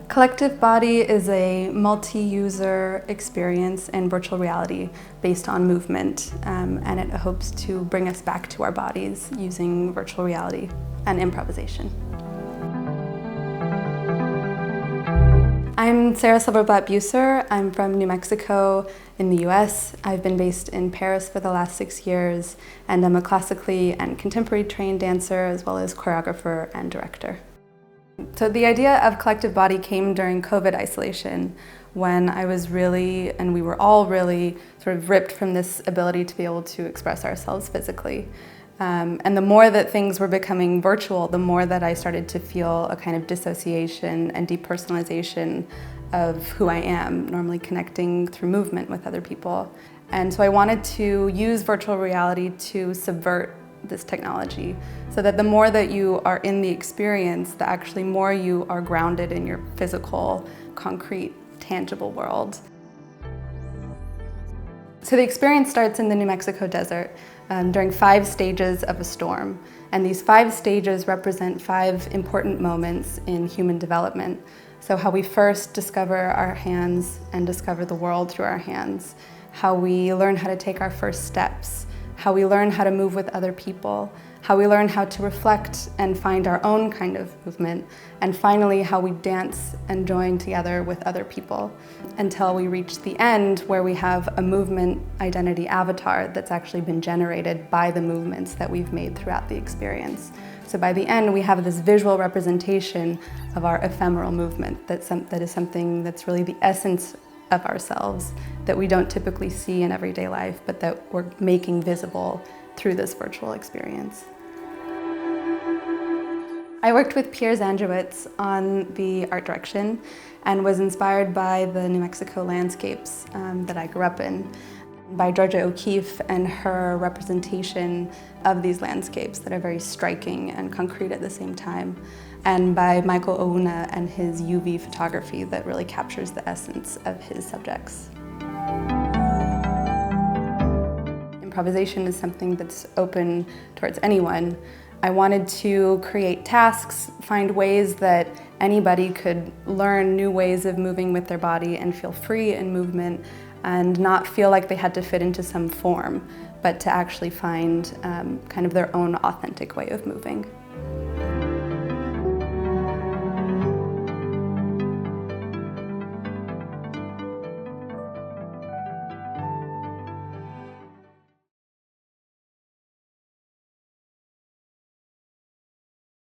Collective Body is a multi-user experience in virtual reality based on movement, and it hopes to bring us back to our bodies using virtual reality and improvisation. I'm Sarah Silverblatt-Buser. I'm from New Mexico in the US. I've been based in Paris for the last 6 years, and I'm a classically and contemporary trained dancer as well as choreographer and director. So the idea of Collective Body came during COVID isolation, when I was really, and we were all really, sort of ripped from this ability to be able to express ourselves physically. And the more that things were becoming virtual, the more that I started to feel a kind of dissociation and depersonalization of who I am, normally connecting through movement with other people. And so I wanted to use virtual reality to subvert this technology, so that the more that you are in the experience, the actually more you are grounded in your physical, concrete, tangible world. So the experience starts in the New Mexico desert during 5 stages of a storm. And these 5 stages represent 5 important moments in human development. So how we first discover our hands and discover the world through our hands, how we learn how to take our first steps, how we learn how to move with other people, how we learn how to reflect and find our own kind of movement, and finally how we dance and join together with other people until we reach the end, where we have a movement identity avatar that's actually been generated by the movements that we've made throughout the experience. So by the end, we have this visual representation of our ephemeral movement that is something that's really the essence of ourselves that we don't typically see in everyday life, but that we're making visible through this virtual experience. I worked with Pierre Zanjewicz on the art direction and was inspired by the New Mexico landscapes that I grew up in, by Georgia O'Keeffe and her representation of these landscapes that are very striking and concrete at the same time, and by Michael Ouna and his UV photography that really captures the essence of his subjects. Improvisation is something that's open towards anyone. I wanted to create tasks, find ways that anybody could learn new ways of moving with their body and feel free in movement and not feel like they had to fit into some form, but to actually find kind of their own authentic way of moving.